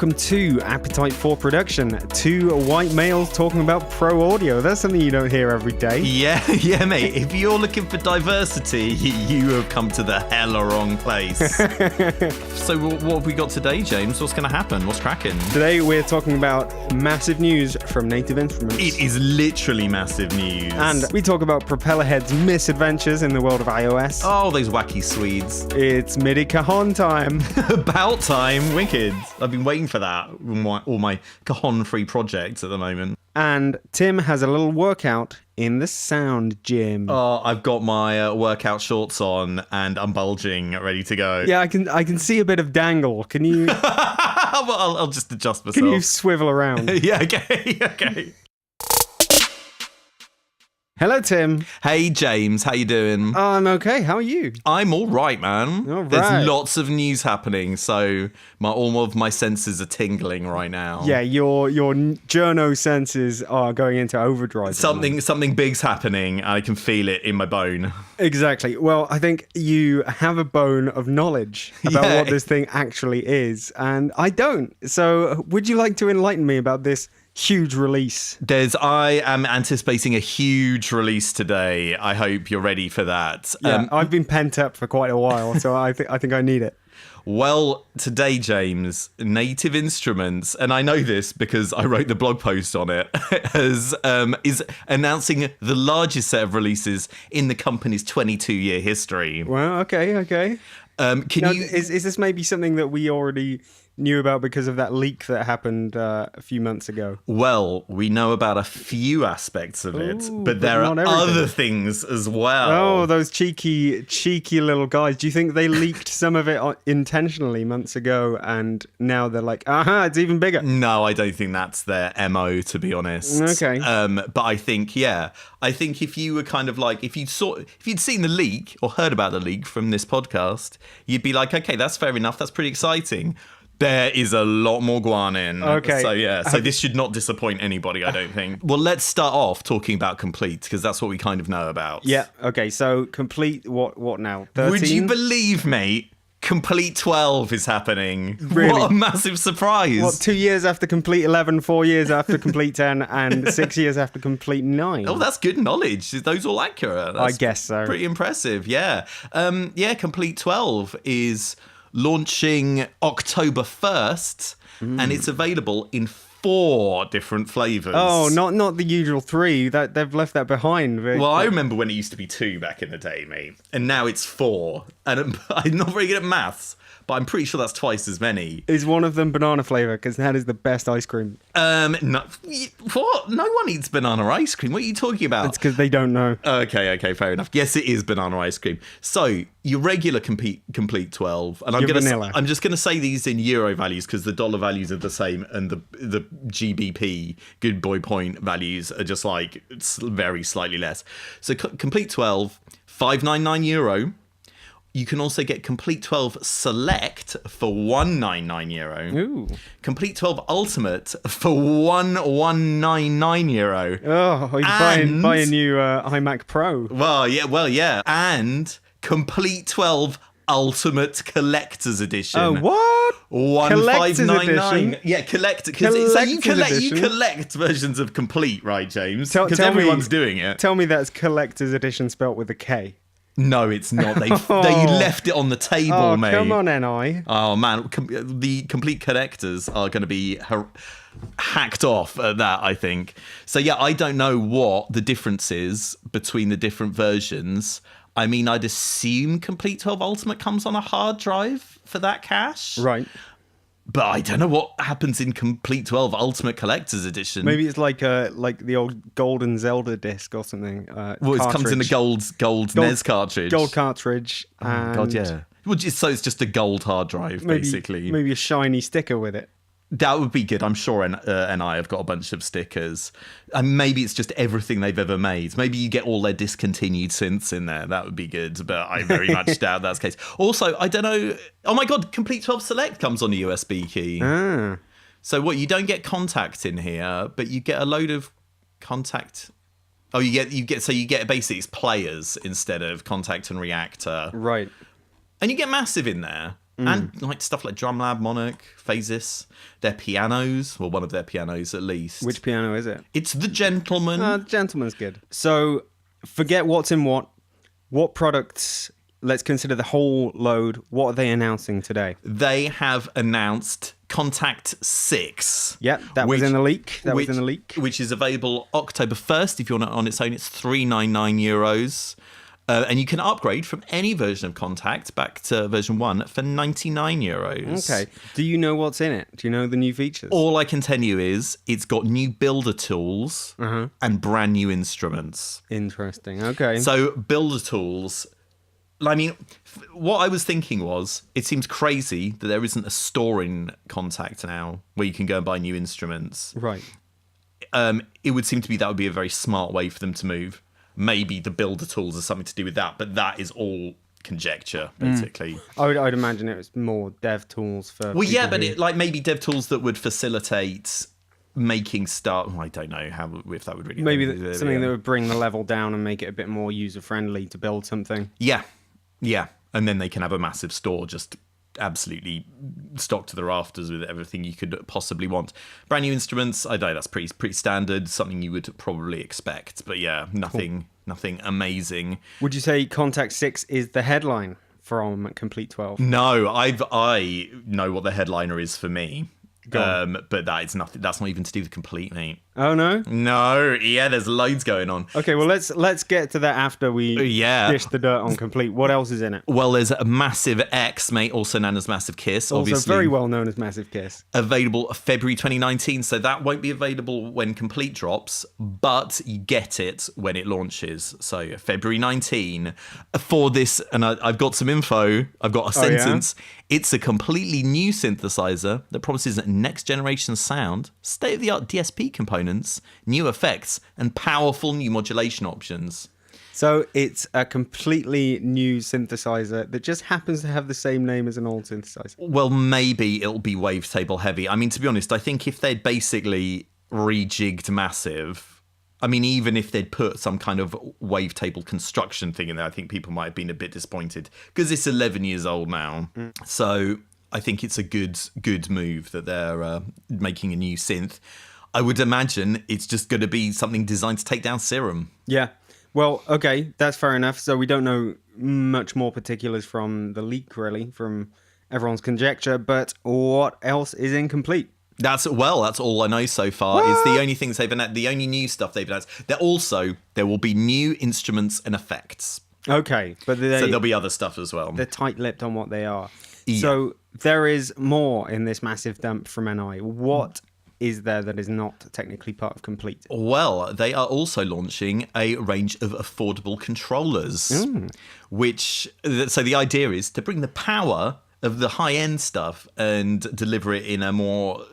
welcome to Appetite for Production. Two white males talking about pro audio. That's something you don't hear every day. Yeah, mate. If you're looking for diversity, you have come to the hella wrong place. So what have we got today, James? What's going to happen? What's cracking? Today we're talking about massive news from Native Instruments. It is literally massive news. And we talk about Propellerhead's misadventures in the world of iOS. Oh, those wacky Swedes. It's MIDI Cajon time. About time. Wicked. I've been waiting for that in all my Cajon-free projects at the moment. And Tim has a little workout in the SoundGym. Oh, I've got my workout shorts on and I'm bulging, ready to go. Yeah, I can see a bit of dangle. Can you... Well, I'll just adjust myself. Can you swivel around? Yeah, okay. Hello, Tim. Hey, James. How you doing? I'm okay. How are you? I'm all right, man. All right. There's lots of news happening, so all of my senses are tingling right now. Yeah, your journo senses are going into overdrive. Something big's happening. I can feel it in my bone. Exactly. Well, I think you have a bone of knowledge about what this thing actually is, and I don't. So would you like to enlighten me about this huge release? I am anticipating a huge release today. I hope you're ready for that. Yeah, I've been pent up for quite a while, so I think I need it. Well, today, James, Native Instruments, and I know this because I wrote the blog post on it, is announcing the largest set of releases in the company's 22-year history. Well, okay. Is this maybe something that we already knew about because of that leak that happened a few months ago? Well, we know about a few aspects of it, but there are other things as well. Oh, those cheeky little guys. Do you think they leaked some of it intentionally months ago and now they're like, aha, it's even bigger? No, I don't think that's their MO, to be honest. Okay. But I think if you were kind of like, if you'd seen the leak or heard about the leak from this podcast, you'd be like, okay, that's fair enough. That's pretty exciting. There is a lot more guan in. Okay. So this should not disappoint anybody, I don't think. Well, let's start off talking about Complete, because that's what we kind of know about. Yeah, okay, so Complete, what now? 13? Would you believe, mate? Complete 12 is happening. Really? What a massive surprise. What, 2 years after Complete 11, 4 years after Complete 10, and 6 years after Complete 9? Oh, that's good knowledge. Is those all accurate? I guess so. Pretty impressive, yeah. Complete 12 is launching October 1st, and it's available in 4 different flavors. Oh, not the usual 3. That they've left that behind. Well, I remember when it used to be 2 back in the day, mate, and now it's 4. And I'm not very good at maths, but I'm pretty sure that's twice as many. Is one of them banana flavor? Because that is the best ice cream. No, what? No one eats banana ice cream. What are you talking about? It's because they don't know. Okay, fair enough. Yes, it is banana ice cream. So your regular complete 12, and I'm just gonna say these in euro values because the dollar values are the same, and the GBP good boy point values are just like very slightly less. So complete 12, €599. You can also get Complete 12 Select for €199. Ooh. Complete 12 Ultimate for €1,199. Oh, you buy a new iMac Pro. Well, yeah. And Complete 12 Ultimate Collector's Edition. Oh, what? 1,599. Yeah, collector. So you edition? collect versions of Complete, right, James? Because everyone's doing it. Tell me that's Collector's Edition spelt with a K. No, it's not. They left it on the table, mate. Come on, NI. Oh, man. The Complete collectors are going to be hacked off at that, I think. So, yeah, I don't know what the difference is between the different versions. I mean, I'd assume Complete 12 Ultimate comes on a hard drive for that cache. Right. But I don't know what happens in Complete 12 Ultimate Collector's Edition. Maybe it's like the old golden Zelda disc or something. Well, it comes in a gold NES cartridge. Gold cartridge. Oh, God, yeah. Well, so it's just a gold hard drive, basically. Maybe a shiny sticker with it. That would be good. I'm sure and I have got a bunch of stickers. And maybe it's just everything they've ever made. Maybe you get all their discontinued synths in there. That would be good. But I very much doubt that's the case. Also, I don't know. Oh my God, Complete 12 Select comes on a USB key. Ah. So what, you don't get Contact in here, but you get a load of Contact. Oh, you get basically it's players instead of Contact and Reactor. Right. And you get Massive in there. And like stuff like DrumLab, Monarch, Phasis, their pianos, or one of their pianos at least. Which piano is it? It's the Gentleman. Gentleman's good. So forget what's in what. What products, let's consider the whole load. What are they announcing today? They have announced Contact 6. Yep, that was in the leak. Was in the leak. Which is available October 1st. If you want it on its own, it's €399. And you can upgrade from any version of Contact back to version 1 for €99. Okay. Do you know what's in it? Do you know the new features? All I can tell you is it's got new builder tools and brand new instruments. Interesting. Okay. So builder tools, I mean, what I was thinking was it seems crazy that there isn't a store in Contact now where you can go and buy new instruments. Right. It would seem to be that would be a very smart way for them to move. Maybe the builder tools are something to do with that, but that is all conjecture, basically. I'd imagine it was more dev tools for. Well, yeah, but maybe dev tools that would facilitate making stuff. I don't know if that would really. Maybe something that would bring the level down and make it a bit more user friendly to build something. Yeah, and then they can have a massive store just absolutely stocked to the rafters with everything you could possibly want. Brand new instruments, I know that's pretty standard, something you would probably expect, but yeah, nothing amazing. Would you say Contact 6 is the headline from Complete 12? No, I know what the headliner is for me. But that is nothing. That's not even to do with Complete, mate. Oh no? No, yeah, there's loads going on. Okay, well let's get to that after we dish the dirt on Complete. What else is in it? Well, there's a Massive X, mate, also known as Massive Kiss, also obviously very well known as Massive Kiss. Available February 2019, so that won't be available when Complete drops, but you get it when it launches. So February 19 for this, and I've got some info. I've got a sentence. Yeah? It's a completely new synthesizer that promises next generation sound, state-of-the-art DSP components, new effects, and powerful new modulation options. So it's a completely new synthesizer that just happens to have the same name as an old synthesizer. Well, maybe it'll be wavetable heavy. I mean, to be honest, I think if they'd basically rejigged Massive, I mean, even if they'd put some kind of wavetable construction thing in there, I think people might have been a bit disappointed because it's 11 years old now. So I think it's a good move that they're making a new synth. I would imagine it's just going to be something designed to take down Serum. Yeah. Well, okay, that's fair enough. So we don't know much more particulars from the leak, really, from everyone's conjecture. But what else is incomplete? That's all I know so far. What? Is the only things they've announced, the only new stuff they've announced. There will be new instruments and effects. Okay, but so there'll be other stuff as well. They're tight-lipped on what they are. Yeah. So there is more in this massive dump from NI. What is there that is not technically part of Complete? Well, they are also launching a range of affordable controllers, so the idea is to bring the power of the high-end stuff and deliver it in a more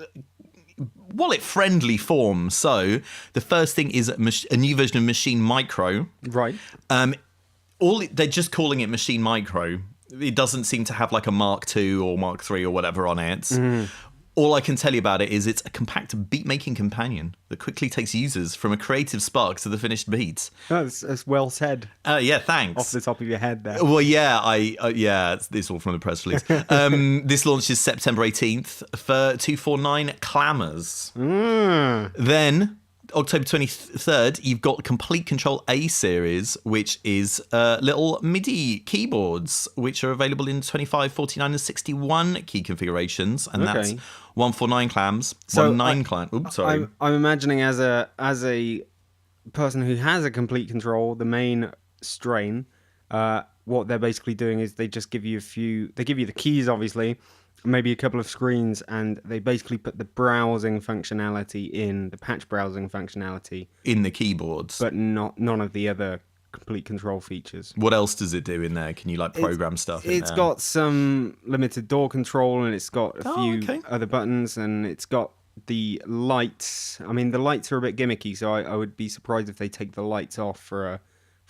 wallet-friendly form. So the first thing is a new version of Machine Micro. Right. They're just calling it Machine Micro. It doesn't seem to have like a Mark II or Mark III or whatever on it. All I can tell you about it is it's a compact beat-making companion that quickly takes users from a creative spark to the finished beat. That's well said. Yeah, thanks. Off the top of your head there. Well, yeah, it's all from the press release. This launches September 18th for 249 Clamours. Then October 23rd, you've got Complete Control A series, which is little MIDI keyboards, which are available in 25, 49, and 61 key configurations, and that's 149 clams, 19 clams. Oops, sorry. I'm imagining as a person who has a Complete Control, the main strain, what they're basically doing is they just give you they give you the keys, obviously, maybe a couple of screens, and they basically put the browsing functionality the patch browsing functionality in the keyboards, but none of the other Complete Control features. What else does it do in there? Can you program stuff in there? It's got some limited door control, and it's got a few other buttons, and it's got the lights. I mean, the lights are a bit gimmicky, so I would be surprised if they take the lights off for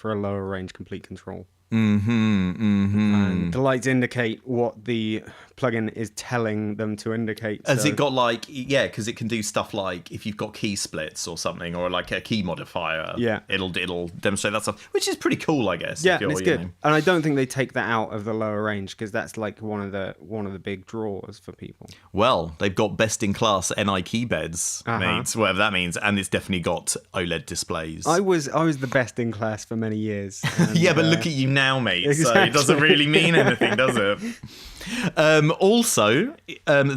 a lower range Complete Control. And the lights indicate what the plugin is telling them to indicate. Has it got like, yeah, because it can do stuff like if you've got key splits or something, or like a key modifier, it'll demonstrate that stuff, which is pretty cool, I guess. Yeah, it's good. And I don't think they take that out of the lower range, because that's like one of the big draws for people. Well, they've got best in class NI key beds, mates, whatever that means, and it's definitely got OLED displays. I was the best in class for many years. And, yeah, but look at you now, mate. Exactly. So it doesn't really mean anything, does it? Also,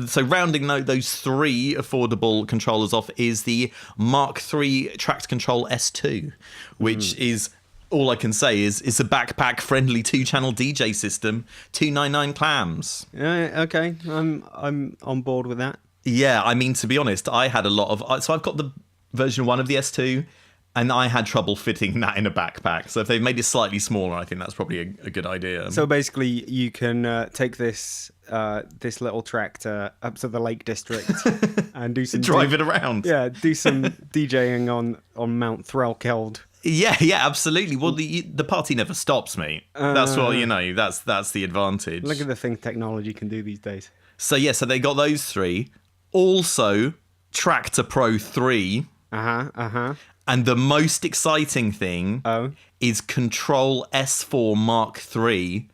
so rounding those 3 affordable controllers off is the Mark III Tracked Control S2, which is, all I can say is it's a backpack-friendly 2-channel DJ system, 299 clams. Okay, I'm on board with that. Yeah, I mean, to be honest, I had a lot of... So I've got the version 1 of the S2, and I had trouble fitting that in a backpack. So if they've made it slightly smaller, I think that's probably a good idea. So basically, you can take this little tractor up to the Lake District and do some... Drive it around. Yeah, do some DJing on Mount Threlkeld. Yeah, absolutely. Well, the party never stops, mate. That's what, that's the advantage. Look at the things technology can do these days. So so they got those 3. Also, Tractor Pro 3. And the most exciting thing is Control S4 Mark III,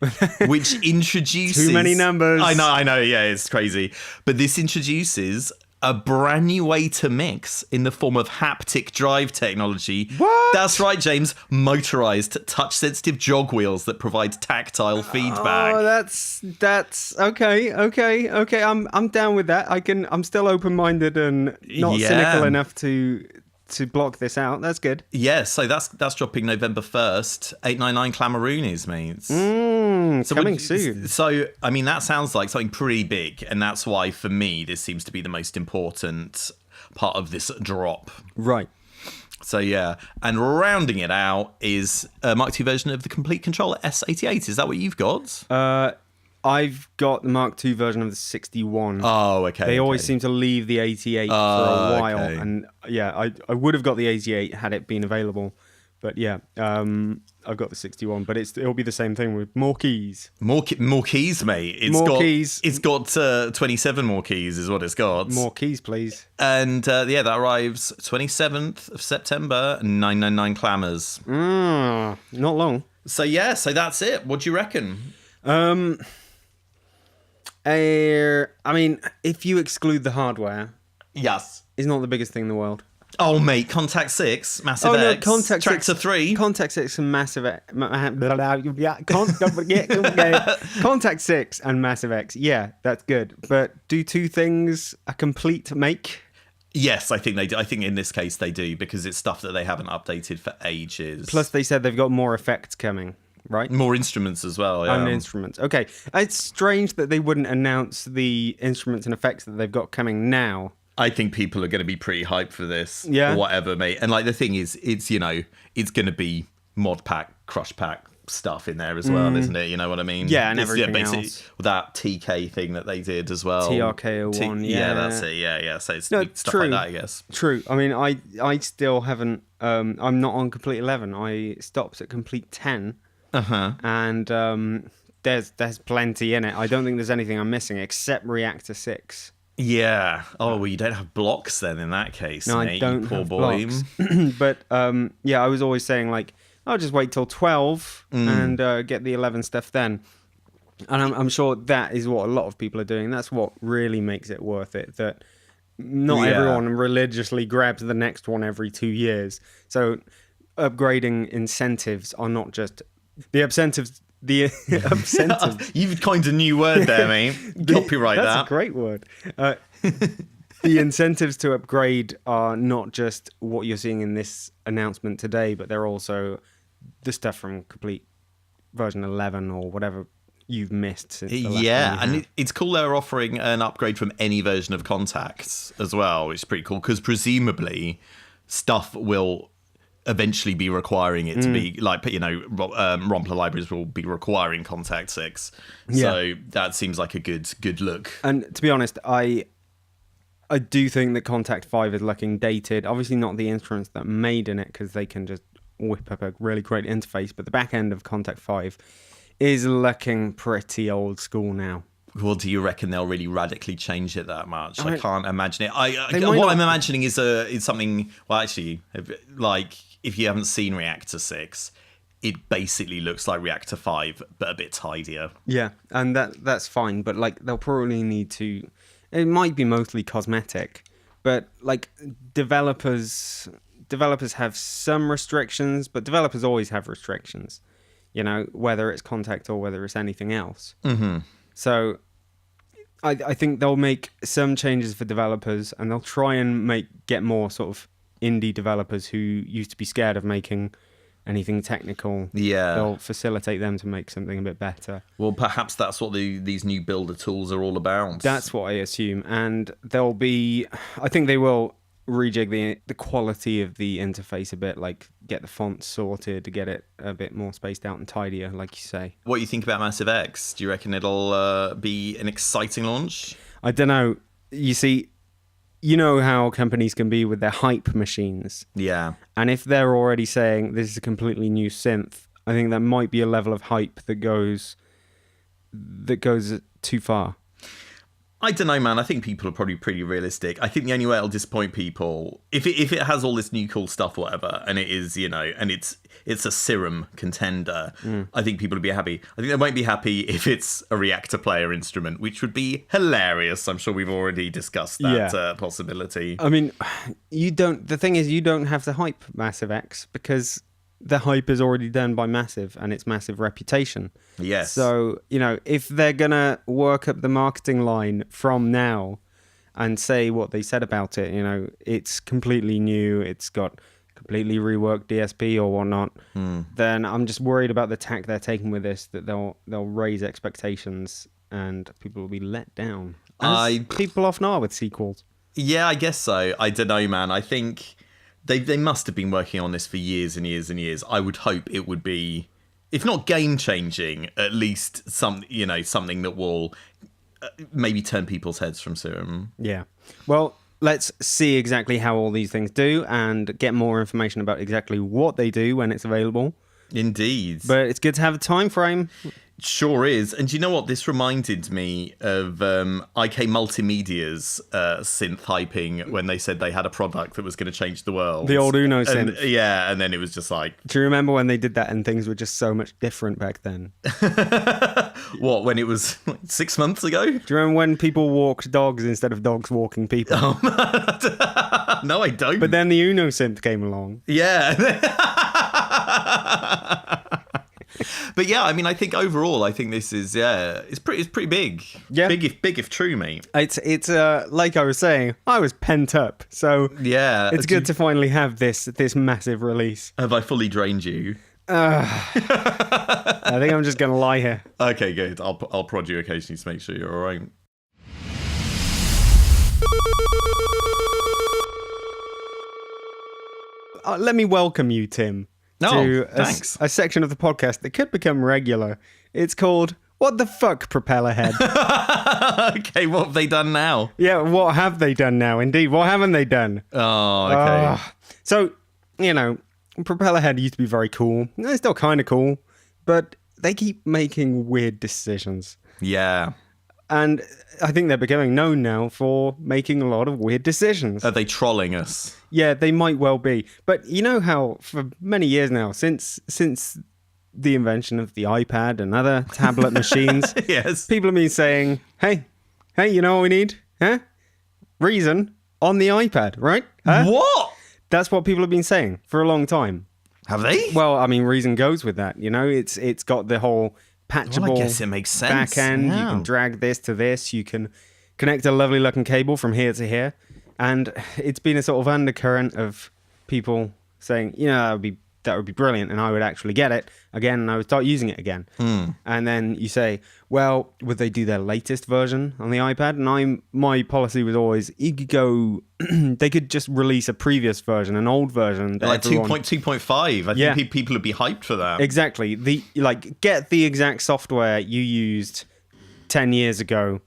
which introduces... Too many numbers. I know, yeah, it's crazy. But this introduces a brand new way to mix in the form of haptic drive technology. What? That's right, James. Motorized, touch-sensitive jog wheels that provide tactile feedback. Oh, that's okay. I'm down with that. I'm still open-minded and not cynical enough to block this out. That's good. Yeah, so that's dropping November 1st. 899 Clamaroonies, mates. So coming soon. So, I mean, that sounds like something pretty big, and that's why, for me, this seems to be the most important part of this drop. Right. So, yeah. And rounding it out is a Mark II version of the Complete Controller S88. Is that what you've got? I've got the Mark II version of the 61. Oh, okay. They always seem to leave the 88 for a while. Okay. And yeah, I would have got the 88 had it been available. But yeah, I've got the 61. But it'll be the same thing with more keys. More keys, mate. Keys. It's got 27 more keys is what it's got. More keys, please. And that arrives 27th of September, 999 clammers. Not long. So yeah, so that's it. What do you reckon? I mean, if you exclude the hardware, yes, it's not the biggest thing in the world. Oh, mate, Contact 6, Massive X, Contact Tractor 6, 3. Contact 6 and Massive X. Contact 6 and Massive X. Yeah, that's good. But do 2 things a complete make? Yes, I think they do. I think in this case they do, because it's stuff that they haven't updated for ages. Plus, they said they've got more effects coming. Right? More instruments as well, yeah. And instruments. Okay. It's strange that they wouldn't announce the instruments and effects that they've got coming now. I think people are going to be pretty hyped for this. Yeah. Or whatever, mate. And like the thing is, it's going to be mod pack, crush pack stuff in there as well, isn't it? You know what I mean? Yeah, and everything else. That TK thing that they did as well. TRK01, yeah, that's it. Yeah. So it's stuff true. like that, I guess. True. I mean, I still haven't... I'm not on Complete 11. I stopped at Complete 10. And there's plenty in it. I don't think there's anything I'm missing except Reactor 6. Yeah. Oh, well, you don't have blocks then in that case, no, mate. I don't poor have boy. blocks. But yeah, I was always saying like, I'll just wait till 12 and get the 11 stuff then. And I'm sure that is what a lot of people are doing. That's what really makes it worth it. That not everyone religiously grabs the next one every 2 years. So upgrading incentives are not just... The incentives. You've coined a new word there, mate. Copyright that. That's a great word. The incentives to upgrade are not just what you're seeing in this announcement today, but they're also the stuff from Complete version 11 or whatever you've missed since the last and it's cool they're offering an upgrade from any version of Contacts as well, which is pretty cool, because presumably stuff will eventually be requiring it to be like, Rompler libraries will be requiring Contact 6. So that seems like a good look. And to be honest, I do think that Contact 5 is looking dated. Obviously not the instruments that made in it, because they can just whip up a really great interface, but the back end of Contact 5 is looking pretty old school now. Well, do you reckon they'll really radically change it that much? I can't imagine it. I'm imagining is something. Well, actually, like if you haven't seen Reactor 6, it basically looks like Reactor 5, but a bit tidier. Yeah, and that's fine. But like, they'll probably need to. It might be mostly cosmetic, but like developers have some restrictions, but developers always have restrictions. You know, whether it's contact or whether it's anything else. Mm-hmm. So I think they'll make some changes for developers, and they'll try and get more sort of indie developers who used to be scared of making anything technical. Yeah. They'll facilitate them to make something a bit better. Well, perhaps that's what these new builder tools are all about. That's what I assume. And I think they will rejig the quality of the interface a bit, like get the font sorted to get it a bit more spaced out and tidier, like you say. What do you think about Massive X? Do you reckon it'll be an exciting launch? I don't know. You see, you know how companies can be with their hype machines. Yeah. And if they're already saying this is a completely new synth, I think that might be a level of hype that goes too far. I don't know, man. I think people are probably pretty realistic. I think the only way it'll disappoint people, if it has all this new cool stuff, whatever, and it is, and it's a serum contender, I think people will be happy. I think they won't be happy if it's a reactor player instrument, which would be hilarious. I'm sure we've already discussed that possibility. I mean, the thing is, you don't have to hype Massive X because the hype is already done by Massive and its Massive reputation. Yes. So, if they're going to work up the marketing line from now and say what they said about it, it's completely new, it's got completely reworked DSP or whatnot, then I'm just worried about the tack they're taking with this, that they'll raise expectations and people will be let down. As people often are with sequels. Yeah, I guess so. I don't know, man. I think They must have been working on this for years and years and years. I would hope it would be, if not game-changing, at least something that will maybe turn people's heads from Serum. Yeah. Well, let's see exactly how all these things do and get more information about exactly what they do when it's available. Indeed. But it's good to have a time frame. Sure is. And do you know what? This reminded me of IK Multimedia's synth hyping when they said they had a product that was going to change the world. The old Uno synth. And then it was just like... Do you remember when they did that and things were just so much different back then? What, when it was 6 months ago? Do you remember when people walked dogs instead of dogs walking people? Oh, no, I don't. But then the Uno synth came along. Yeah. But yeah, I mean, I think overall, this is it's pretty big. Yeah, big if true, mate. It's like I was saying, I was pent up, so yeah, it's good to finally have this massive release. Have I fully drained you? I think I'm just gonna lie here. Okay, good. I'll prod you occasionally to make sure you're all right. Let me welcome you, Tim. To thanks. A section of the podcast that could become regular. It's called What the Fuck, Propellerhead? Okay, what have they done now? Yeah, what have they done now? Indeed, what haven't they done? Oh, okay. So, Propellerhead used to be very cool. They're still kind of cool, but they keep making weird decisions. Yeah. And I think they're becoming known now for making a lot of weird decisions. Are they trolling us? Yeah, they might well be. But you know how for many years now, since the invention of the iPad and other tablet machines, yes, people have been saying, hey, you know what we need? Huh? Reason on the iPad, right? Huh? What? That's what people have been saying for a long time. Have they? Well, I mean, Reason goes with that. It's got the whole patchable well, I guess it makes sense. Back end. Yeah. You can drag this to this. You can connect a lovely looking cable from here to here. And it's been a sort of undercurrent of people saying, that would be brilliant, and I would actually get it again, and I would start using it again. And then you say, well, would they do their latest version on the iPad? And my policy was always, you could go, they could just release a previous version, an old version. Like 2.2.5. I think people would be hyped for that. Exactly. Get the exact software you used 10 years ago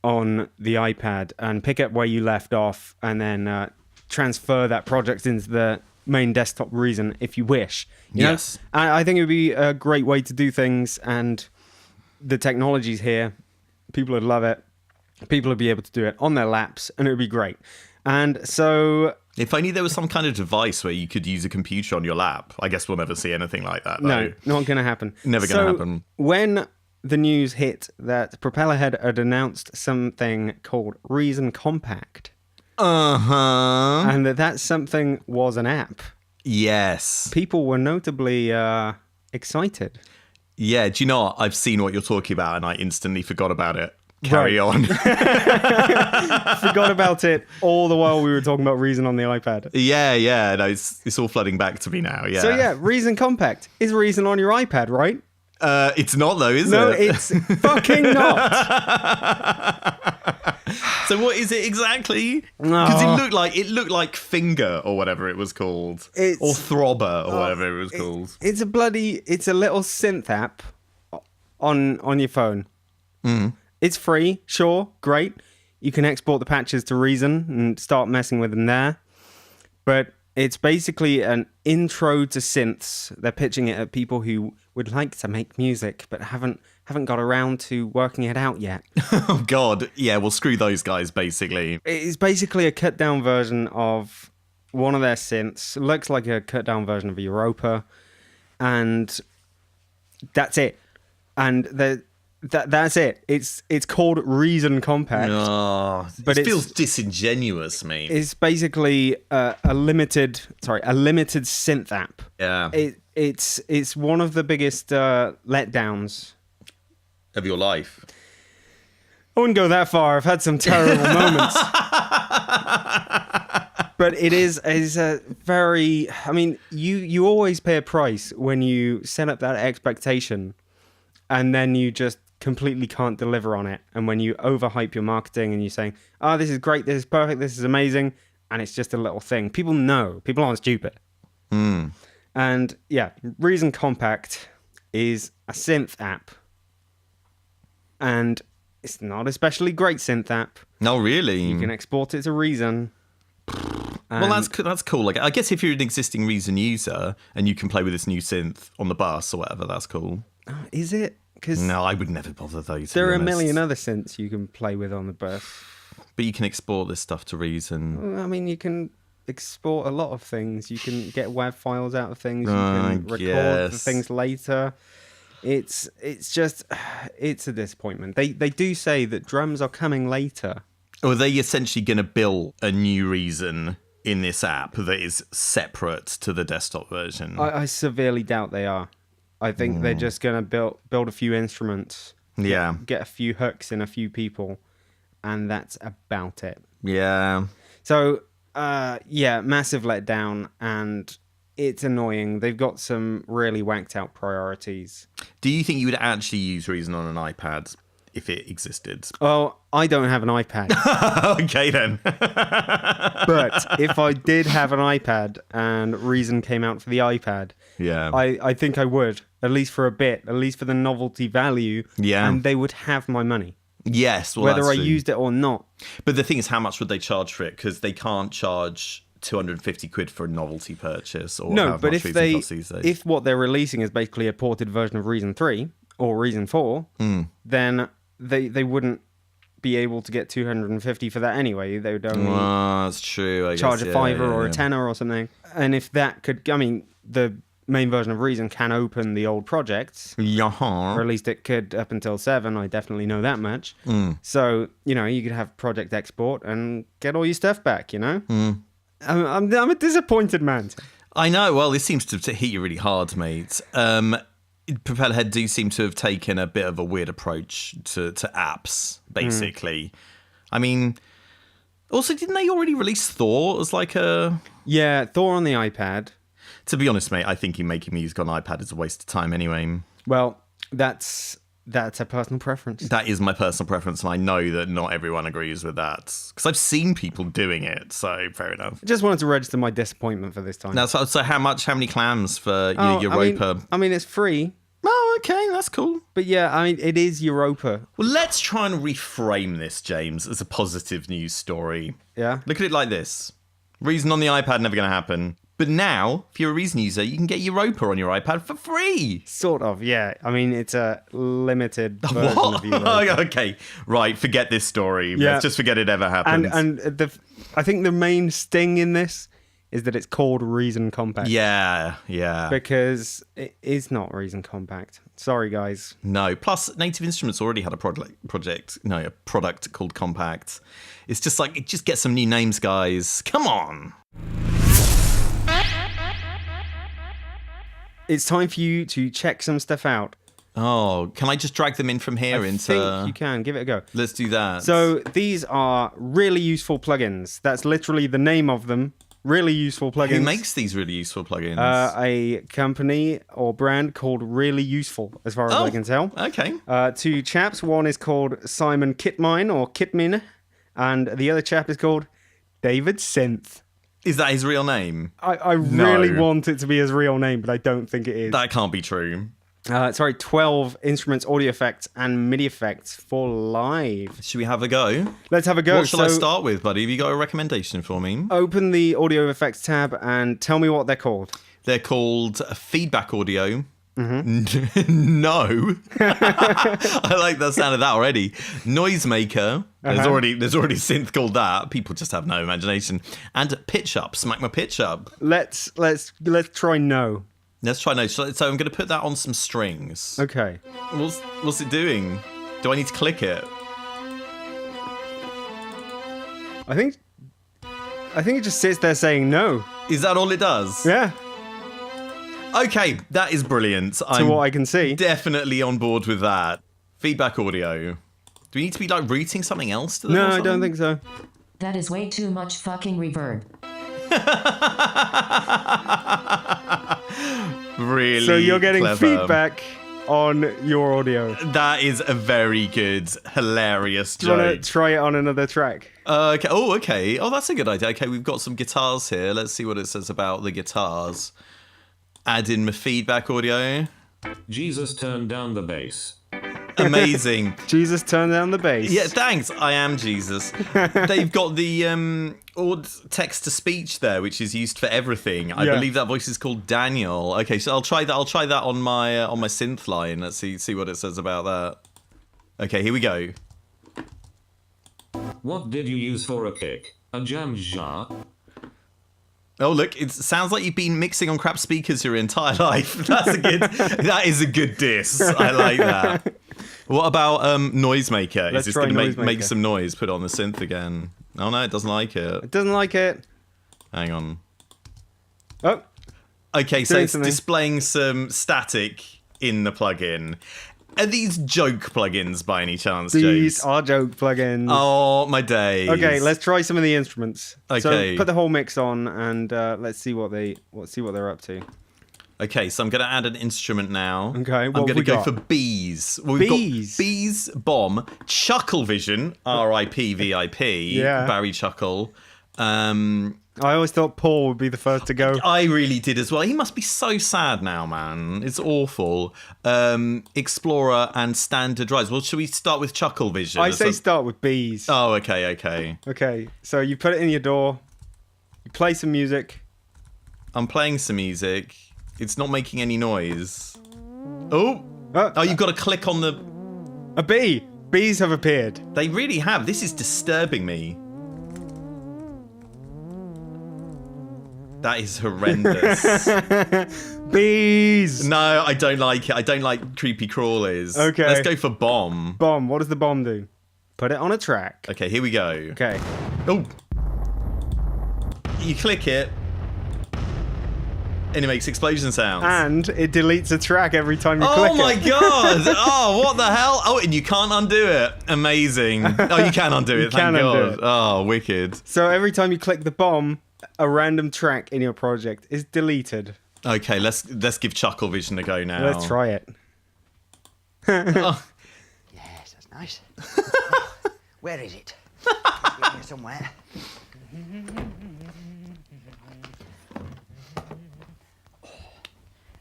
on the iPad and pick up where you left off, and then transfer that project into the main desktop Reason if you wish. Yes. I think it would be a great way to do things, and the technology's here. People would love it. People would be able to do it on their laps, and it would be great. And so... If only there was some kind of device where you could use a computer on your lap. I guess we'll never see anything like that, though. No, not going to happen. Never going to happen. When the news hit that Propellerhead had announced something called Reason Compact... And that something was an app. Yes. People were notably excited. Yeah, do you know what? I've seen what you're talking about and I instantly forgot about it. Carry on. Forgot about it all the while we were talking about Reason on the iPad. Yeah. No, it's all flooding back to me now, yeah. So yeah, Reason Compact is Reason on your iPad, right? It's not though, is it? No, it's fucking not. So what is it exactly? Because it looked like Finger or whatever it was called, or Throbber or whatever it was called. It's a little synth app on your phone. Mm. It's free, sure, great. You can export the patches to Reason and start messing with them there. But it's basically an intro to synths. They're pitching it at people who would like to make music but haven't got around to working it out yet. Oh God, yeah. Well, screw those guys. Basically, it's basically a cut down version of one of their synths. It looks like a cut down version of a Europa, and that's it. And that's it. It's called Reason Compact. Oh, but it feels disingenuous, mate. It's basically a limited synth app. Yeah. It's one of the biggest letdowns of your life. I wouldn't go that far. I've had some terrible moments. But it is a very... I mean, you always pay a price when you set up that expectation and then you just completely can't deliver on it. And when you overhype your marketing and you're saying, oh, this is great, this is perfect, this is amazing, and it's just a little thing. People know. People aren't stupid. Mm. And yeah, Reason Compact is a synth app. And it's not a especially great synth app. No, really? You can export it to Reason. Well, that's cool. Like, I guess if you're an existing Reason user and you can play with this new synth on the bus or whatever, that's cool. Is it? Cause no, I would never bother those. There are a million other synths you can play with on the bus. But you can export this stuff to Reason. Well, I mean, you can export a lot of things. You can get WAV files out of things. You can record the things later. It's a disappointment. They do say that drums are coming later. Or are they essentially going to build a new Reason in this app that is separate to the desktop version? I severely doubt they are. I think they're just going to build a few instruments. Yeah. Get a few hooks in a few people. And that's about it. Yeah. So, massive letdown. And it's annoying. They've got some really whacked out priorities. Do you think you would actually use Reason on an iPad if it existed? Oh, I don't have an iPad. Okay, then. But if I did have an iPad and Reason came out for the iPad, yeah, I think I would, at least for a bit, at least for the novelty value. Yeah. And they would have my money. Yes. Well, whether I used it or not. But the thing is, how much would they charge for it? Because they can't charge 250 quid for a novelty purchase. Or no, but if what they're releasing is basically a ported version of Reason 3 or Reason 4, then they wouldn't be able to get 250 for that anyway. They would only that's true. Charge a $5 or a $10 or something. And if that could... I mean, the main version of Reason can open the old projects. Or at least it could up until 7. I definitely know that much. So, you could have project export and get all your stuff back, I'm a disappointed man. I know. Well, this seems to hit you really hard, mate. Propellerhead do seem to have taken a bit of a weird approach to apps, basically. I mean, also, didn't they already release Thor as like a... Yeah, Thor on the iPad. To be honest, mate, I think making music on iPad is a waste of time anyway. Well, that's a personal preference. That is my personal preference, and I know that not everyone agrees with that. Because I've seen people doing it, so fair enough. I just wanted to register my disappointment for this time. Now, so how many clams for Europa? I mean, it's free. Oh, okay, that's cool. But yeah, I mean, it is Europa. Well, let's try and reframe this, James, as a positive news story. Yeah? Look at it like this. Reason on the iPad, never going to happen. But now, if you're a Reason user, you can get Europa on your iPad for free. Sort of, yeah. I mean, it's a limited version of Europa. Okay, right. Forget this story. Yeah. Let's just forget it ever happened. And I think the main sting in this is that it's called Reason Compact. Yeah. Because it is not Reason Compact. Sorry, guys. No. Plus, Native Instruments already had a product called Compact. It's just like, just get some new names, guys. Come on. It's time for you to check some stuff out. Oh, can I just drag them in from here I think you can. Give it a go. Let's do that. So these are really useful plugins. That's literally the name of them. Really useful plugins. Who makes these really useful plugins? A company or brand called Really Useful, as far as I can tell. Okay. Two chaps. One is called Simon Kitmine or Kitmin, and the other chap is called David Synth. Is that his real name? I really want it to be his real name, but I don't think it is. That can't be true. 12 instruments, audio effects, and MIDI effects for live. Should we have a go? Let's have a go. What shall I start with, buddy? Have you got a recommendation for me? Open the audio effects tab and tell me what they're called. They're called feedback audio. Mm-hmm. No. I like the sound of that already. Noisemaker. There's already synth called that. People just have no imagination. And pitch up. Smack my pitch up. Let's try no. Let's try no. So I'm going to put that on some strings. Okay. What's it doing? Do I need to click it? I think it just sits there saying no. Is that all it does? Yeah. Okay, that is brilliant. To what I can see. Definitely on board with that. Feedback audio. Do we need to be like routing something else to them? No, I don't think so. That is way too much fucking reverb. Really? So you're getting clever. feedback on your audio. That is a very good, hilarious Do you joke. want to try it on another track? Okay. Oh, okay. Oh, that's a good idea. Okay, we've got some guitars here. Let's see what it says about the guitars. Add in my feedback audio. Jesus turned down the bass. Amazing. Jesus, turn down the bass. Yeah, thanks. I am Jesus. They've got the text to speech there, which is used for everything. I believe that voice is called Daniel. Okay, so I'll try that. I'll try that on my synth line. Let's see what it says about that. Okay, here we go. What did you use for a kick? A jam jar? Oh, look, it sounds like you've been mixing on crap speakers your entire life. That is a good diss. I like that. What about Noisemaker? Let's is this try going to Noisemaker. make some noise? Put on the synth again. Oh, no, it doesn't like it. It doesn't like it. Hang on. Oh. Okay, so Doing it's something. displaying some static in the plugin. Are these joke plugins by any chance, These James? are joke plugins. Oh, my days. Okay, let's try some of the instruments. Okay. So put the whole mix on and let's see what they're up to. Okay, so I'm going to add an instrument now. Okay, what I'm going have to we go got? for bees. Well, we've Bees? got bees, bomb, Chuckle Vision, R.I.P. VIP, Yeah. Barry Chuckle. I always thought Paul would be the first to go. I really did as well. He must be so sad now, man. It's awful. Explorer and Standard Rise. Well, should we start with Chuckle Vision? I say start with bees. Oh, okay. Okay, so you put it in your door. You play some music. I'm playing some music. It's not making any noise. Oh, you've got to click on the... A bee. Bees have appeared. They really have. This is disturbing me. That is horrendous. Bees. No, I don't like it. I don't like creepy crawlers. Okay. Let's go for bomb. Bomb. What does the bomb do? Put it on a track. Okay, here we go. Okay. Oh. You click it. And it makes explosion sounds. And it deletes a track every time you click it. Oh my god! Oh, what the hell? Oh, and you can't undo it. Amazing. Oh, you can undo it. You Thank can undo God. it. Oh, wicked. So every time you click the bomb, a random track in your project is deleted. Okay, let's give Chuckle Vision a go now. Let's try it. Oh. Yes, that's nice. Oh, where is it? It's in here somewhere.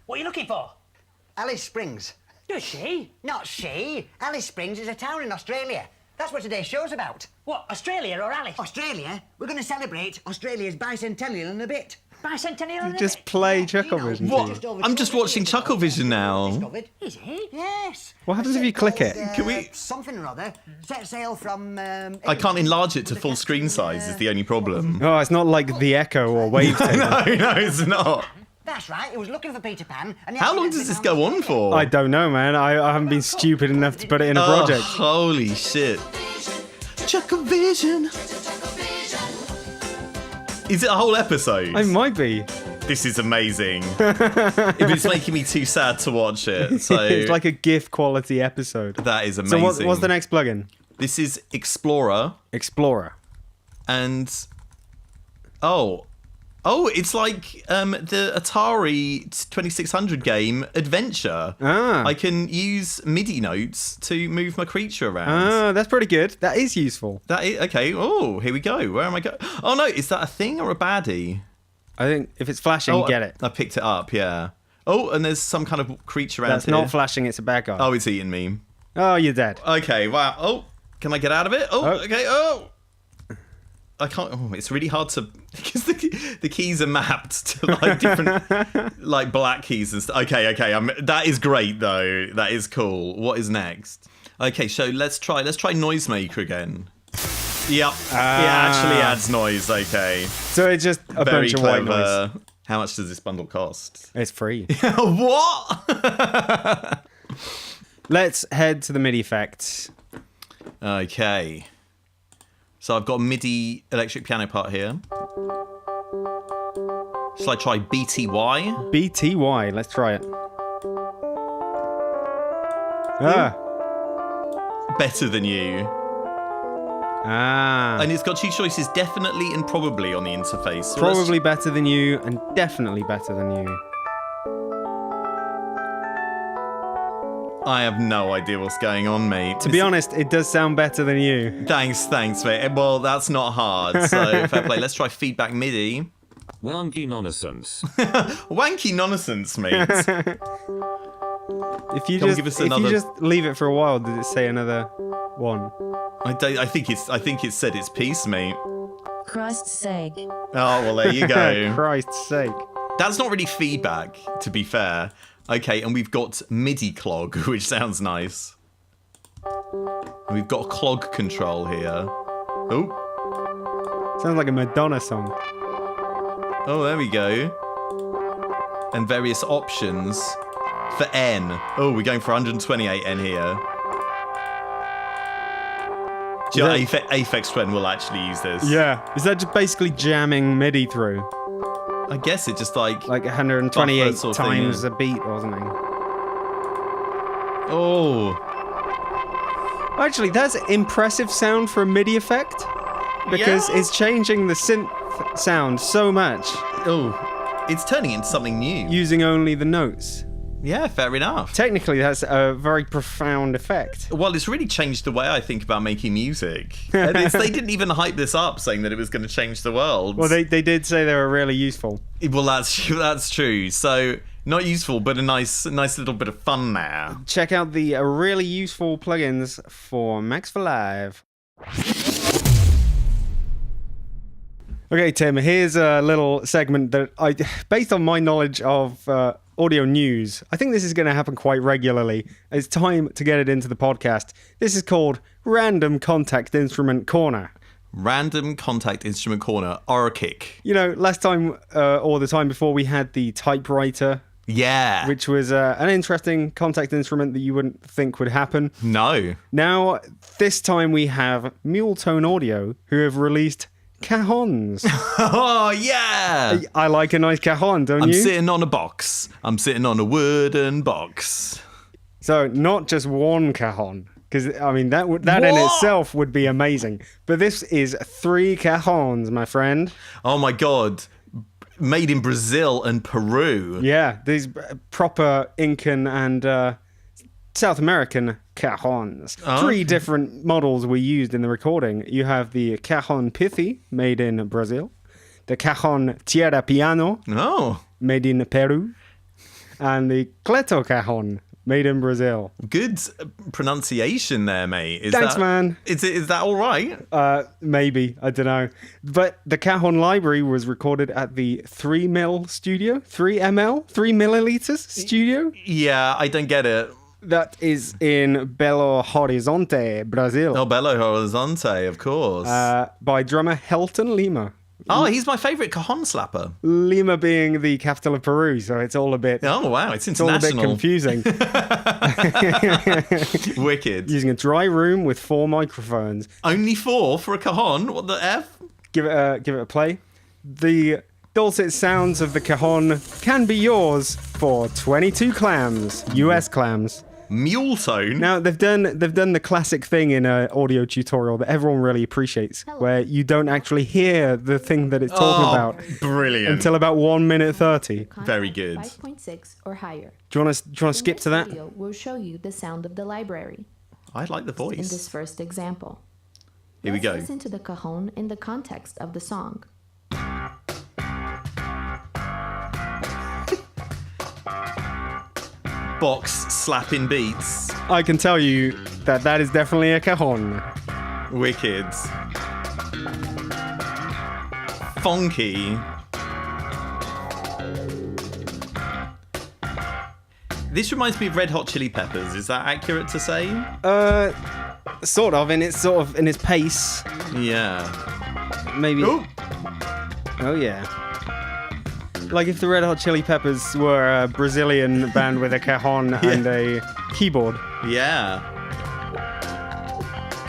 What are you looking for? Alice Springs. Who's she? Not she. Alice Springs is a town in Australia. That's what today's show's about. What, Australia or Alice? Australia? We're going to celebrate Australia's bicentennial in a bit. Bicentennial. Just play Chucklevision. What? I'm just watching Chucklevision now. Discovered. Is it? Yes. What happens if you click it? Can we- Something or other. Set sail from. I can't enlarge it to full screen size is the only problem. Oh, it's not like the Echo or Wavetable. No, it's not. That's right. It was looking for Peter Pan. And How long does this go on for? I don't know, man. I haven't been stupid enough to put it in a project. Holy shit. Chucklevision. Is it a whole episode? It might be. This is amazing. If it's making me too sad to watch it, so It's like a GIF quality episode. that is So amazing. what's the next plugin? This is Explorer, Explorer. and it's like the Atari 2600 game Adventure. Ah. I can use MIDI notes to move my creature around. Ah, that's pretty good. That is useful. That is okay. Oh, here we go. Where am I going? Oh no, is that a thing or a baddie? I think if it's flashing, get it. I picked it up. Yeah. Oh, and there's some kind of creature around That's here. not flashing, it's a bad guy. Oh, it's eating me. Oh, you're dead. Okay. Wow. Oh, can I get out of it? Oh. Oh. Okay. Oh. I can't. Oh, it's really hard to because the keys are mapped to like different like black keys and stuff. Okay. That is great though. That is cool. What is next? Okay. So let's try Noisemaker again. Yep. It actually adds noise. Okay. So it's just a Very bunch of white clever. noise. How much does this bundle cost? It's free. What? Let's head to the MIDI effects. Okay. So I've got a MIDI electric piano part here. Shall I try BTY? BTY, let's try it. Ah. Better than you. Ah. And it's got two choices, definitely and probably on the interface. So Probably better than you and definitely better than you. I have no idea what's going on, mate. To be honest, it does sound better than you. Thanks, mate. Well, that's not hard, so fair play. Let's try feedback MIDI. Wonky nonsense. Wanky nonsense, mate. If you Come just give us if another- you just leave it for a while, does it say another one? I think it said its piece, mate. Christ's sake. Oh, well, there you go. Christ's sake. That's not really feedback, to be fair. Okay, and we've got MIDI clog, which sounds nice. And we've got clog control here. Oh, Sounds like a Madonna song. oh, there we go. And various options for N. Oh, we're going for 128 N here. Do you know, Aphex Twin will actually use this. Yeah. Is that just basically jamming MIDI through? I guess it just like 128 buffer sort of thing, times yeah. a beat or something. Oh, Actually, that's impressive sound for a MIDI effect. Because Yeah. it's changing the synth sound so much oh, it's turning into something new. using only the notes. Yeah, fair enough. Technically, that's a very profound effect. Well, it's really changed the way I think about making music. And they didn't even hype this up, saying that it was going to change the world. Well, they did say they were really useful. Well, that's true. So not useful, but a nice little bit of fun there. Check out the really useful plugins for Max for Live. Okay, Tim, here's a little segment that based on my knowledge of audio news, I think this is going to happen quite regularly. It's time to get it into the podcast. This is called Random Contact Instrument Corner. Random contact instrument corner, Orakick. You know, last time or the time before we had the typewriter, Yeah. which was an interesting contact instrument that you wouldn't think would happen. No. Now, this time we have Mule Tone Audio, who have released cajons. Oh, yeah. I like a nice cajon, don't I'm you? sitting on a box. I'm sitting on a wooden box. So not just one cajon, because I mean that in What? itself would be amazing. But this is 3 cajons, my friend. Oh, my God. Made in Brazil and Peru. Yeah, these proper Incan and South American cajons. Oh, 3 okay. different models we used in the recording. You have the cajon Pithy, made in Brazil. The cajon Tierra Piano, Oh. made in Peru. And the Cleto cajon, Made in Brazil. Good pronunciation there, mate. Thanks, man. Is that all right? Maybe. I don't know. But the Cajon library was recorded at the 3 milliliters studio. Yeah, I don't get it. That is in Belo Horizonte, Brazil. Oh, Belo Horizonte, of course. By drummer Helton Lima. Oh, he's my favourite cajon slapper. Lima being the capital of Peru, so it's all a bit... Oh, wow, it's It's all a bit international. confusing. Wicked. Using a dry room with 4 microphones. Only 4 for a cajon? What the F? Give it a play. The dulcet sounds of the cajon can be yours for 22 clams, US clams. Mule tone? Now they've done the classic thing in an audio tutorial that everyone really appreciaes, where you don't actually hear the thing that it's talking about Brilliant. until about 1 minute 30. Very good. 5.6 or higher. Do you want to skip to that? Video will show you the sound of the library. I like the In this voice. first example. Here we Let's go. listen to the cajon in the context of the song. Box slapping beats. I can tell you that is definitely a cajon. Wicked. Funky. This reminds me of Red Hot Chili Peppers. Is that accurate to say? Sort of in its pace. Yeah. Maybe. Oh, Oh yeah. Like if the Red Hot Chili Peppers were a Brazilian band with a cajon and a keyboard. yeah.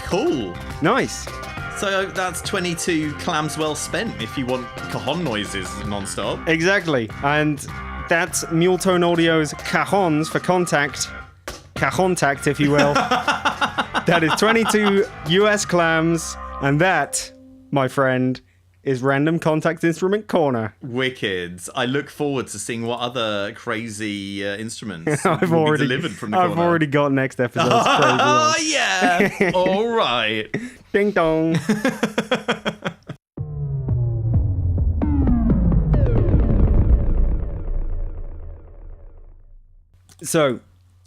Cool. Nice. So that's 22 clams well spent if you want cajon noises non-stop. Exactly. And that's Muletone Audio's cajons for contact. Cajontact, if you will. That is 22 US clams. And that, my friend, is Random Contact Instrument Corner. Wicked. I look forward to seeing what other crazy instruments I've will already be delivered from the I've corner. already got next episode's crazy Oh, one. yeah. All right. Ding dong. So,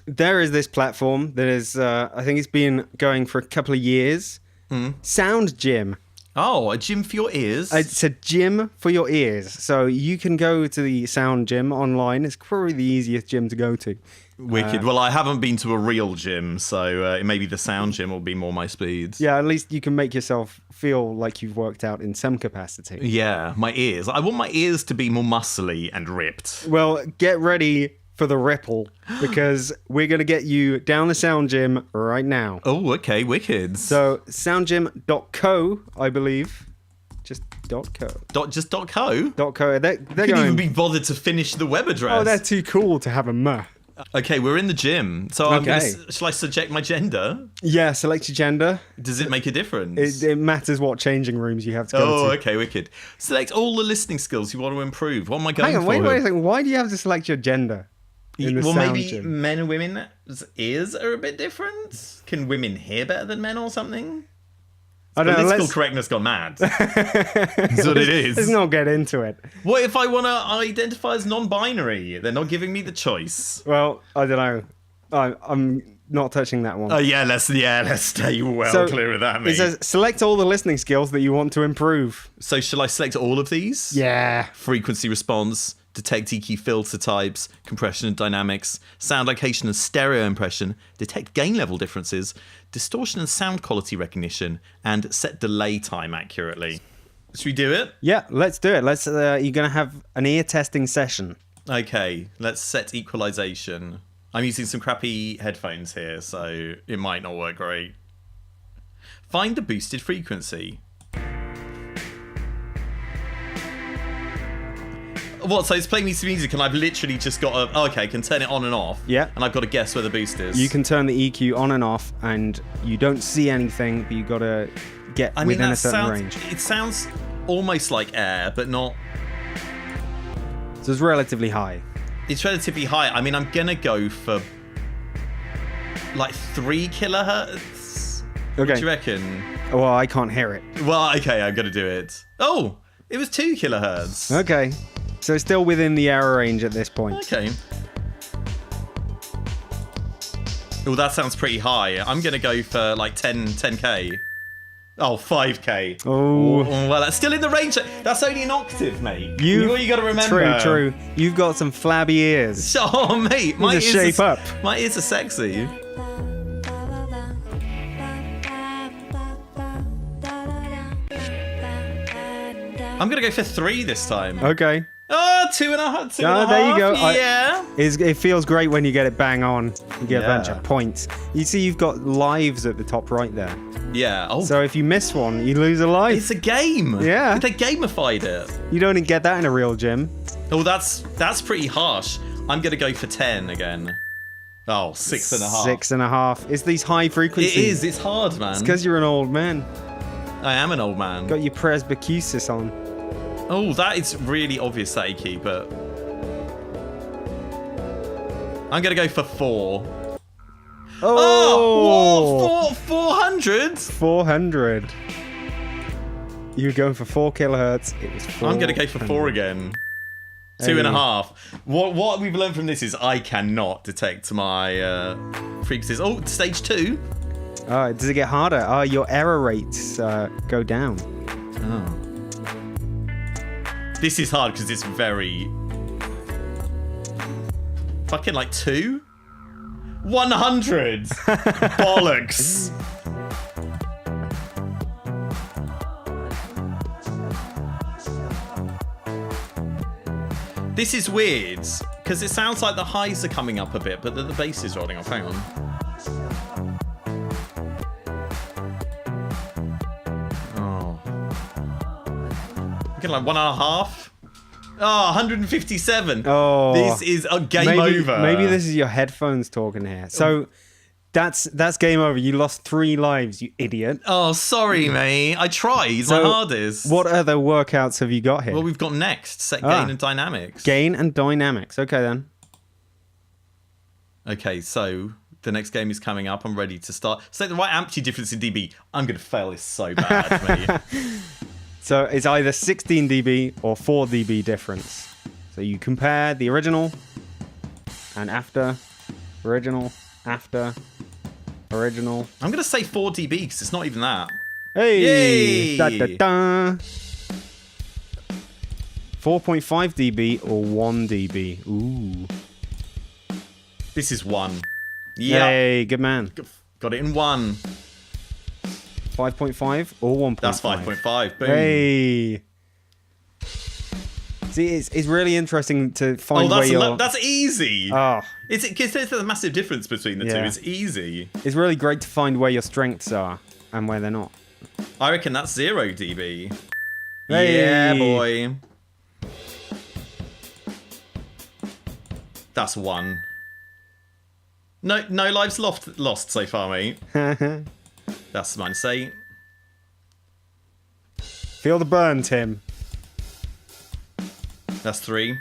there is this platform that is, I think it's been going for a couple of years. SoundGym. Oh, a gym for your ears? It's a gym for your ears. So you can go to the SoundGym online. It's probably the easiest gym to go to. Wicked. Well, I haven't been to a real gym, so maybe the SoundGym will be more my speed. Yeah, at least you can make yourself feel like you've worked out in some capacity. Yeah, my ears. I want my ears to be more muscly and ripped. Well, get ready for the ripple because we're going to get you down the SoundGym right now. Oh, okay, wicked. So, soundgym.co, I believe. Just .co. Just .co? .co. They're Couldn't going... even be bothered to finish the web address. Oh, they're too cool to have a M. Okay, we're in the gym. So shall I subject my gender? Yeah, select your gender. Does it make a difference? It matters what changing rooms you have to go Oh, to. okay, wicked. Select all the listening skills you want to improve. What am I going Hang on, for? wait a second. Why do you have to select your gender? In the Well, sound maybe gym? men and women's ears are a bit different. Can women hear better than men or something? I don't know. Political Let's, correctness gone mad. That's what it is. let's not get into it. What if I want to identify as non-binary? They're not giving me the choice. Well, I don't know. I'm not touching that one. Oh yeah, let's stay well So, clear of that, It mate. says select all the listening skills that you want to improve. So shall I select all of these? Yeah. Frequency response, detect EQ filter types, compression and dynamics, sound location and stereo impression, detect gain level differences, distortion and sound quality recognition, and set delay time accurately. Should we do it? Yeah, let's do it. Let's. You're gonna have an ear testing session. Okay, let's set equalization. I'm using some crappy headphones here, so it might not work great. Find the boosted frequency. What, so it's playing me some music and I've literally just got to... Oh, okay, I can turn it on and off. Yeah. And I've got to guess where the boost is. You can turn the EQ on and off, and you don't see anything, but you gotta get within a certain range. It sounds almost like air, but not... So it's relatively high. It's relatively high. I mean, I'm going to go for like 3 kilohertz. Okay. What do you reckon? Well, I can't hear it. Well, okay, I'm going to do it. Oh, it was 2 kilohertz. Okay. So it's still within the error range at this point. Okay. Oh, that sounds pretty high. I'm going to go for like 10k. Oh, 5k. Oh. Well, that's still in the range. That's only an octave, mate. You got to remember. True. You've got some flabby ears. Oh, mate. My ears shape up. My ears are sexy. I'm going to go for 3 this time. Okay. Oh, 2.5. There you go. Yeah. It feels great when you get it bang on. You get a bunch Yeah. of points. You see, you've got lives at the top right there. Yeah. Oh, So if you miss one, you lose a life. it's a game. Yeah. They gamified it. You don't even get that in a real gym. Oh, that's pretty harsh. I'm going to go for 10 again. Oh, 6.5. 6.5. It's these high frequencies. It is. It's hard, man. Because you're an old man. I am an old man. Got your presbycusis on. Oh, that is really obvious that you keep it. I'm going to go for 4. Oh, what? 400? 400. You were going for 4 kilohertz. It was 4. I'm going to go for 4 again. 2.5. What we've learned from this is I cannot detect my frequencies. Oh, stage 2. Does it get harder? Oh, your error rates go down. Oh. This is hard because it's very... Fucking like 2? 100! Bollocks! This is weird, because it sounds like the highs are coming up a bit, but the bass is rolling off. Hang on. Oh. Get like 1.5. Oh, 157. Oh, this is a game over. Maybe this is your headphones talking here. So that's game over. You lost 3 lives, you idiot. Oh, sorry, mate. I tried my hardest. What other workouts have you got here? Well, we've got next set gain and dynamics. Gain and dynamics. Okay, then. Okay, so the next game is coming up. I'm ready to start. So the right amplitude difference in dB. I'm going to fail this so bad, mate. So it's either 16 dB or 4 dB difference. So you compare the original and after, original, after, original. I'm going to say 4 dB because it's not even that. Hey! Yay! Da, da, da. 4.5 dB or 1 dB. Ooh. This is 1. Yeah. Hey, good man. Got it in 1. 5.5 or 1.5? That's 5.5. Boom. Hey. See, it's really interesting to find where you're... that's easy. Oh, It's because there's a massive difference between the two. Yeah. It's easy. it's really great to find where your strengths are and where they're not. I reckon that's 0 dB. Hey. Yeah, boy. That's 1. No lives lost so far, mate. That's -8. Feel the burn, Tim. That's 3.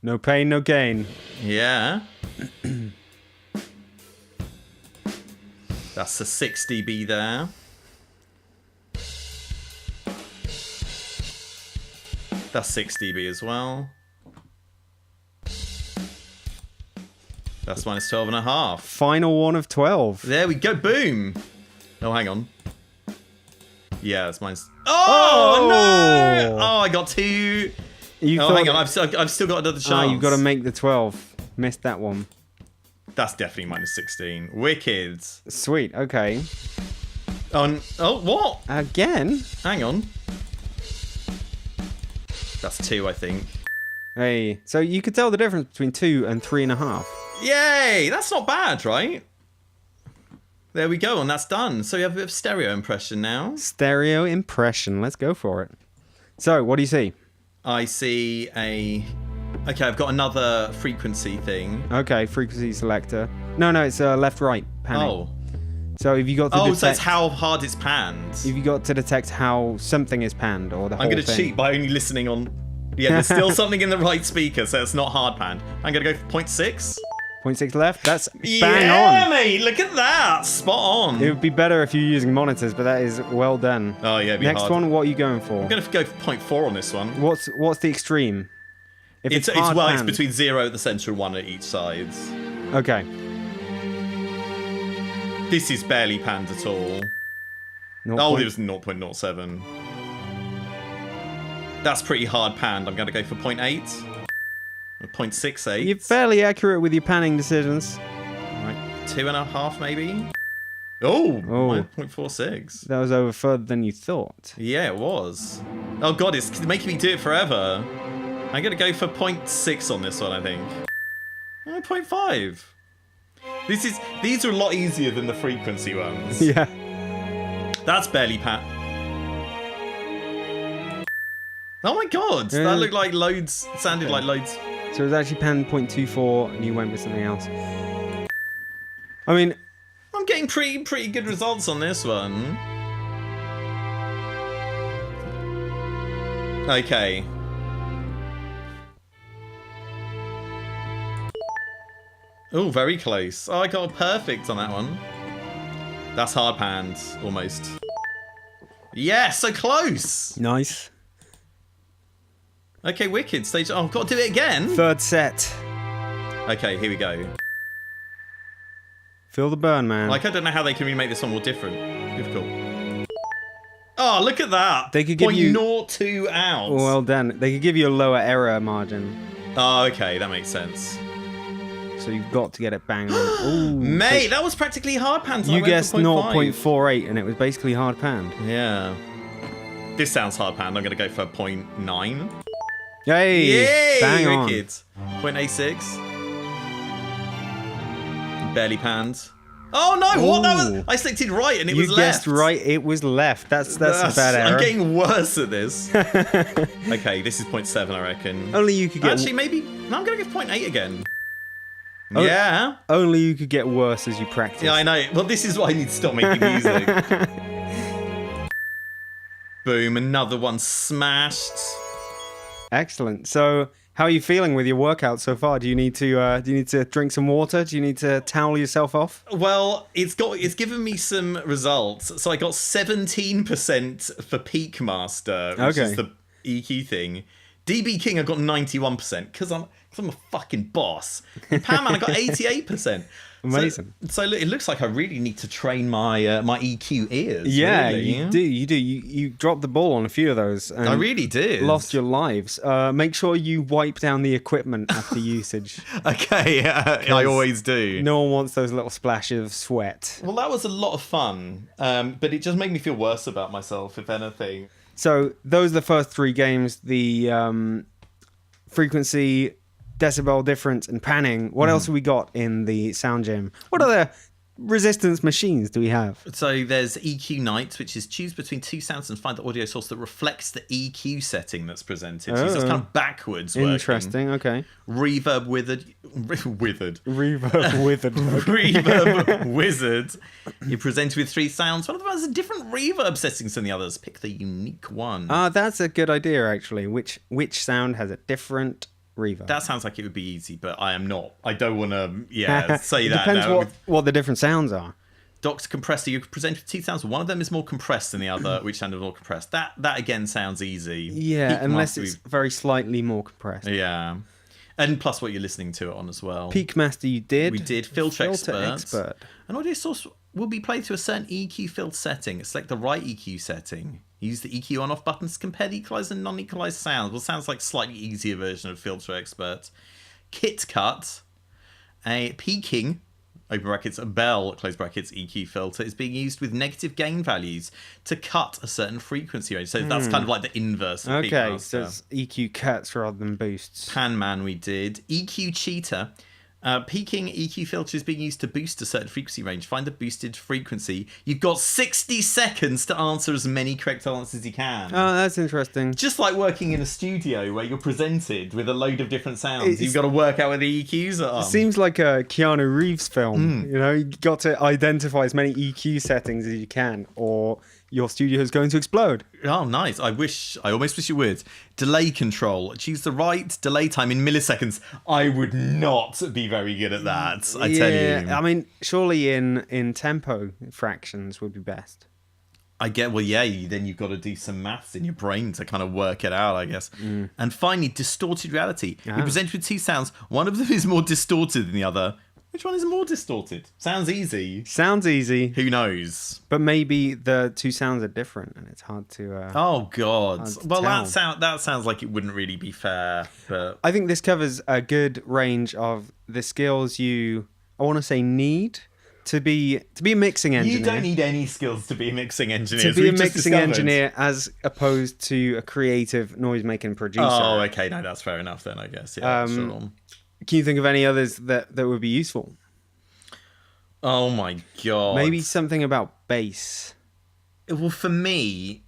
No pain, no gain. Yeah. That's a 6 dB there. That's 6 dB as well. That's -12.5. Final one of 12. There we go. Boom. Oh, hang on. Yeah, that's minus. Oh, no! Oh, I got 2. Hang on. I've still got another chance. You've got to make the 12. Missed that one. That's definitely -16. Wicked. Sweet. Okay. Oh, what? Again? Hang on. That's 2, I think. Hey. So you could tell the difference between 2 and 3.5. Yay! That's not bad, right? There we go, and that's done. So we have a bit of stereo impression now. Stereo impression. Let's go for it. So, what do you see? I see a... Okay, I've got another frequency thing. Okay, frequency selector. No, it's left-right panning. Oh. So if you got to detect... so it's how hard it's panned. If you got to detect how something is panned or the whole I'm going to thing. cheat by only listening on... Yeah, there's still something in the right speaker, so it's not hard panned. I'm going to go for 0.6. 0.6 left. That's bang Yeah, on. mate, look at that. Spot on. It would be better if you're using monitors, but that is well done. Oh, yeah, it'd be Next hard. one, what are you going for? I'm going to go for 0.4 on this one. What's the extreme? If It's hard it's panned. between 0 at the centre and 1 at each side. Okay. This is barely panned at all. Oh, it was 0.07. That's pretty hard panned. I'm going to go for 0.8. Or 0.68. You're fairly accurate with your panning decisions. Right, 2.5 maybe? Oh, 0.46. That was over further than you thought. Yeah, it was. Oh god, it's making me do it forever. I'm going to go for 0.6 on this one, I think. 0.5. These are a lot easier than the frequency ones. Yeah. That's barely pat. Oh my god, that looked like loads, sounded like loads. So it was actually panned 0.24 and you went with something else. I mean, I'm getting pretty good results on this one. Okay. Oh, very close. Oh, I got a perfect on that one. That's hard panned, almost. Yeah, so close. nice. Okay, wicked. Stage. Oh, I've got to do it again. Third set. Okay, here we go. Feel the burn, man. Like, I don't know how they can really make this one more different. Difficult. Oh, look at that. They could give you 0.02 out. Well done. They could give you a lower error margin. Oh, okay, that makes sense. So you've got to get it bang on. Ooh, Mate, that was practically hard panned. you guessed 0.48 and it was basically hard panned. Yeah. This sounds hard panned. I'm going to go for 0.9. Yay! Yay! Bang on. Wicked. 0.86. Barely panned. Oh no! What? That was, I selected right and it was You left. guessed right, it was left. That's a bad error. I'm getting worse at this. Okay, this is 0.7, I reckon. Only you could get. Actually, maybe. No, I'm going to give 0.8 again. Oh, yeah. Only you could get worse as you practice. Yeah, I know. Well, this is why I need to stop making music. Boom! Another one smashed. Excellent. So, how are you feeling with your workout so far? Do you need to drink some water? Do you need to towel yourself off? Well, it's given me some results. So I got 17% for Peak Master, which is the EQ thing. DB King I got 91% because I'm a fucking boss. And Pan Man I got 88%. Amazing. So it looks like I really need to train my my EQ ears. Yeah, really. you do. You dropped the ball on a few of those. And I really did. Lost your lives. Make sure you wipe down the equipment after usage. Okay, I always do. No one wants those little splashes of sweat. Well, that was a lot of fun, but it just made me feel worse about myself, if anything. So those are the first three games. The frequency, decibel difference, and panning. What else have we got in the SoundGym? What other resistance machines do we have? So there's EQ Night, which is choose between two sounds and find the audio source that reflects the EQ setting that's presented. So it's kind of backwards working. Interesting, okay. Reverb Wizard. Reverb withered. Reverb Wizard. You're presented with three sounds. One of them has a different reverb settings than the others. Pick the unique one. That's a good idea, actually. Which sound has a different reverb? That sounds like it would be easy, but I am not. I don't want to, say it that. Depends now. what the different sounds are. Doctor Compressor, you're presented with two sounds. One of them is more compressed than the other. Which sound is more compressed? That again sounds easy. Yeah, Peak unless Master, it's very slightly more compressed. Yeah. And plus what you're listening to it on as well. Peak Master you did. We did. Filter Expert. Expert. An audio source will be played to a certain EQ filter setting. Select the right EQ setting. Use the EQ on-off buttons to compare the equalized and non-equalized sounds. Well, sounds like slightly easier version of Filter Expert. Kit Cut. A peaking, open brackets, a bell, close brackets, EQ filter is being used with negative gain values to cut a certain frequency range. So that's kind of like the inverse of Peak Okay, Master. so it's EQ cuts rather than boosts. Pan Man we did. EQ Cheater. Peaking EQ filter is being used to boost a certain frequency range. Find the boosted frequency. You've got 60 seconds to answer as many correct answers as you can. Oh, that's interesting. Just like working in a studio where you're presented with a load of different sounds. You've got to work out where the EQs are. Seems like a Keanu Reeves film. You know, you got to identify as many EQ settings as you can, or your studio is going to explode. Oh, nice. I almost wish you would. Delay control. Choose the right delay time in milliseconds. I would not be very good at that, I tell you. I mean, surely in tempo fractions would be best. I get, well, yeah, then you've got to do some maths in your brain to kind of work it out, I guess. And finally, distorted reality. You're presented with two sounds. One of them is more distorted than the other. Which one is more distorted? Sounds easy. Sounds easy, Who knows? but maybe the two sounds are different, and it's hard to. Oh God. Hard to Well, tell. that sounds like it wouldn't really be fair. But I think this covers a good range of the skills I want to say, need to be a mixing engineer. you don't need any skills to be a mixing engineer. to be a mixing engineer as opposed to a creative noise-making producer. Oh, okay. No, that's fair enough then, I guess. Yeah, sure. Can you think of any others that would be useful? Oh my God. Maybe something about bass. Well, for me,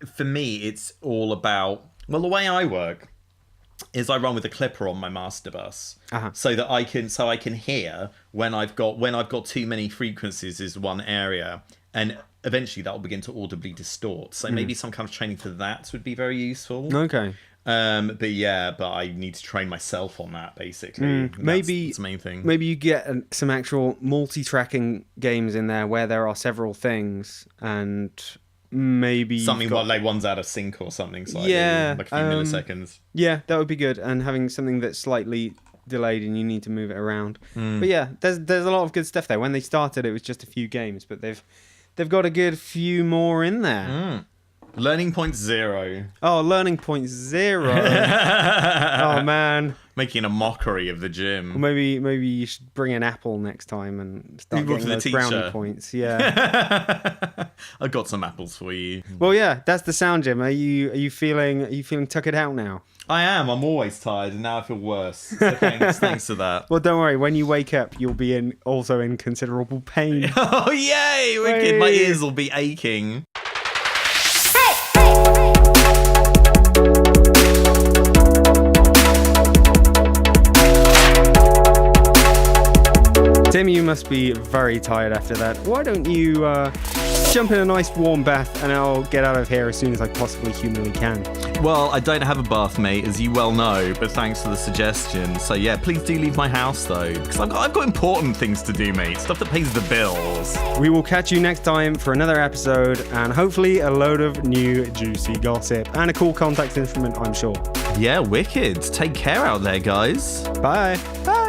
it's all about. Well, the way I work is I run with a clipper on my master bus, so that I can hear when I've got too many frequencies is one area, and eventually that will begin to audibly distort. So maybe some kind of training for that would be very useful. Okay. But I need to train myself on that basically. That's the main thing. Maybe you get some actual multi-tracking games in there where there are several things, and maybe Something like one's out of sync or something slightly, Yeah, like a few milliseconds. Yeah, that would be good. And having something that's slightly delayed and you need to move it around. But yeah, there's a lot of good stuff there. When they started, it was just a few games, but they've got a good few more in there. Learning point 0. Oh, learning point 0. Oh man. Making a mockery of the gym. Well, maybe you should bring an apple next time and start Go getting for the those brownie teacher. points. Yeah. I've got some apples for you. Well, yeah, that's the SoundGym. Are you feeling tuck it out now? I am. I'm always tired, and now I feel worse. So thanks for that. Well, don't worry. When you wake up, you'll be also in considerable pain. Oh, yay! Wicked. My Hey. ears will be aching. Tim, you must be very tired after that. Why don't you jump in a nice warm bath and I'll get out of here as soon as I possibly humanly can. Well, I don't have a bath, mate, as you well know, but thanks for the suggestion. So yeah, please do leave my house though, because I've got important things to do, mate. Stuff that pays the bills. We will catch you next time for another episode and hopefully a load of new juicy gossip and a cool contact instrument, I'm sure. Yeah, wicked. Take care out there, guys. Bye. Bye.